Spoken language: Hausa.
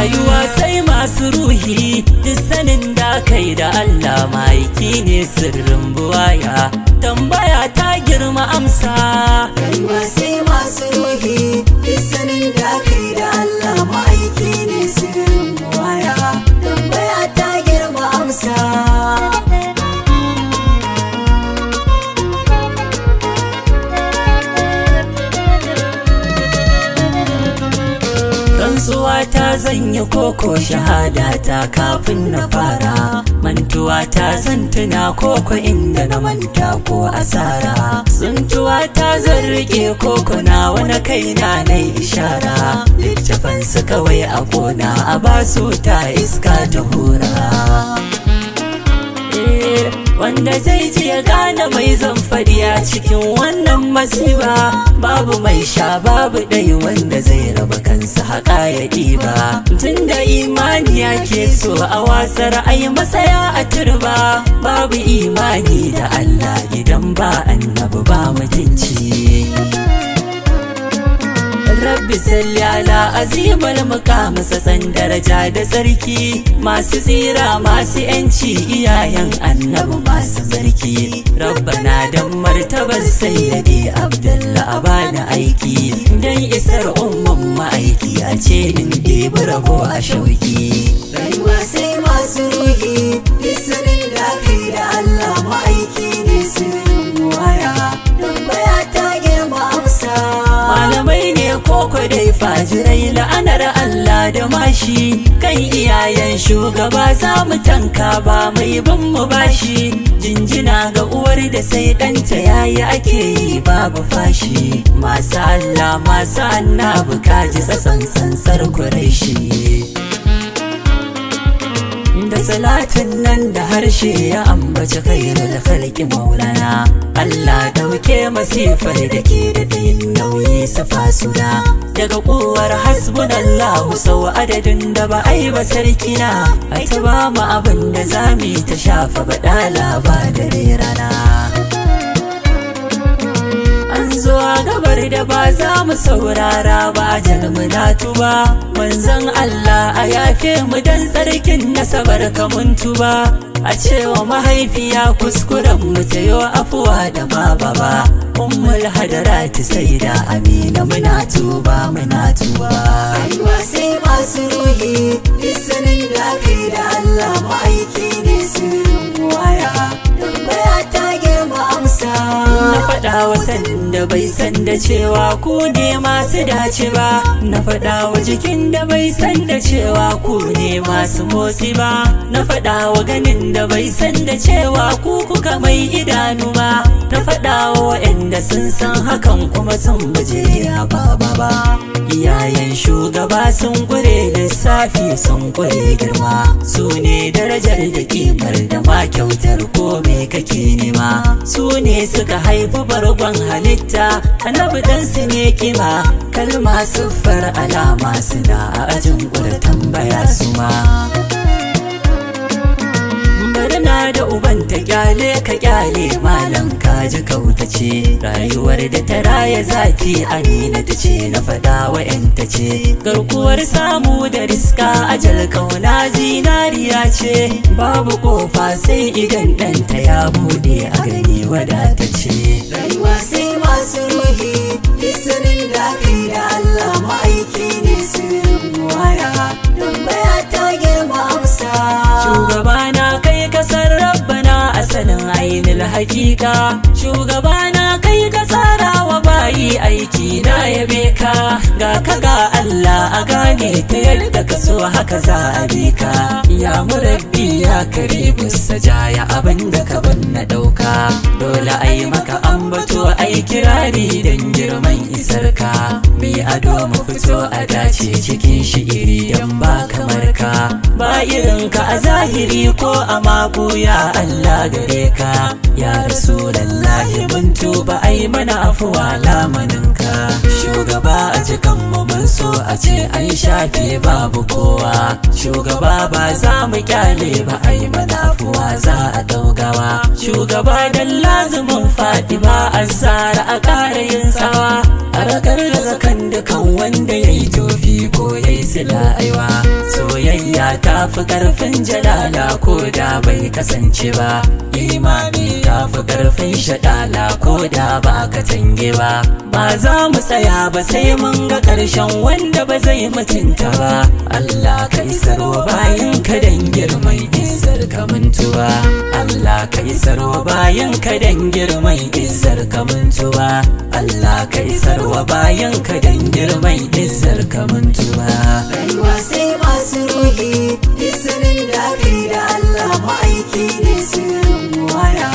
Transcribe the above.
rayuwa sai masu ruhi, duk sanin da kai da Allah maiki ne sirrin buwaya, tambaya ta girma amsa. Rayuwa sai masu ruhi, duk sanin da kai da Allah maiki ne sirrin buwaya, tambaya ta girma amsa. Rantsuwa ta zanya koko shahada ta kafin na fara, mantuwa ta zan tuna koko inda na manta ko asara, tsuntuwa ta zan rike koko na wani kaina na ishara, littafan su kawai a gona a basu ta iska ta hura. Wanda zai ji ya gane mai zan faɗi a cikin wannan masiba, babu mai sha babu ɗai wanda zai raba kansa haƙa ya ɗiba. Tunda imani yake so a wasar ai masaya a turba, babu imani da Allah idan ba annabi ba mutunci. Rabbi salli ala azimul muqam san daraja da sarki, masu tsira masu yanci iyayen annabi masu sarki. Rabbana dan martabar sayyidi Abdullah abana aiki, dan isar umman ma'aiki a ce in ɗebi rabo a shauki. Rayuwa sai masu ruhi, duk sanin da kai da Allah ma'aiki ne sirrin buwaya, tambaya ta girma amsa. Malamai ne koko dai fajirai la'anar Allah da mashi, kan iyayen shugaba za mu tanka ba mai bin mu bashi. Jinjina ga uwar da sai ɗanta yayi ake yi babu fashi, masu Allah masu annabi kaji tsatsan sansar Quraishi. Da salatin nan da harshe ya ambaci khairul khalqi maulana, Allah dauke masifar da ke da dayin nauyi safa suna, daga kuwar hasbunallahu sau adadin da ba ai ba sarkina, ai ta ba mu abin da zami ta shafa badala ba dare rana. Zuwa gabar da ba za mu saurara ba jalmunatu ba, manzon Allah a yafe mu dan tsarkin nasabar kamuntu ba, a cewa mahaifiya kuskuren mu tayo afuwa da baba ba, ummul hadarati saida amina muna tuba muna tuba. Rayuwa sai masu ruhi, duk sanin da kai da Allah ma'aiki ne sirrin buwaya, tambaya ta girma amsa. Na faɗa wa da bai san da cewa ku ne masu dace ba, na faɗa wa jikin da bai san da cewa ku ne masu motsi ba, na faɗa wa ganin da bai san da cewa ku kuka mai idanu ba, na faɗa wa waɗanda sun san hakan kuma sun bijire ba. Iyayen shugaba sun kure lissafi sun kure girma, su ne darajar da kimar da ma kyautar ko me kake nema, su ne suka haifi bargon halitta annabi dan su ne kima, kalma siffar alama suna a ajin kura tambaya su ma. Barna da uban ta kyale ka kyale malam kaji kautace, rayuwar da ta raya zafi amina ta ce na faɗa wa ta ce, garkuwar samu da riska ajal kauna zinariya ce, babu kofa sai idan ɗanta ya buɗe a gani wadatacce. Rayuwa sai masu ruhi, duk sanin da kai da Allah ma'aiki ne sirrin buwaya, tambaya ta girma amsa. Shugabana kai kasar rabbana asalin ainul hakika, shugabana kai ka tsara wa bayi aiki na yabe ka, ga ka ga Allah a gane ta yadda ka so haka za a bi ka, ya murabbi ya karibu sajaya abinda ka banna dauka, dole ai maka ambato ai kirari dan girman isar ka, mi ado mu fito a dace cikin shi'iri dan ba kamar ka, ba irin ka a zahiri ko a mabuya Allah gare ka, ya rasulallahi mun tuba ai mana afuwa lamaninka. Shugaba a cikin mu mun so a ce an shafe babu kowa, shugaba ba za mu kyale ba ai mana afuwa za a daugawa, shugaba dan lazumin faɗi ba a tsara a ƙara yin tsawa, a ragar da zakan dukan wanda ya yi tofi ko ya yi sila aiwa. fi karfin jalala ko da bai kasance ba, imani ta fi karfin shaɗala ko da ba ka tange ba. Ba za mu tsaya ba sai mun ga ƙarshen wanda ba zai mutunta ba. Allah ka isarwa bayan ka dan girman izzar ka mantuwa. Allah ka isarwa bayan ka dan girman izzar ka mantuwa. Allah ka isarwa bayan ka dan girman izzar ka mantuwa. Rayuwa sai masu ruhi, isanin da aka yi da Allah ma'aiki ne sirrin waya.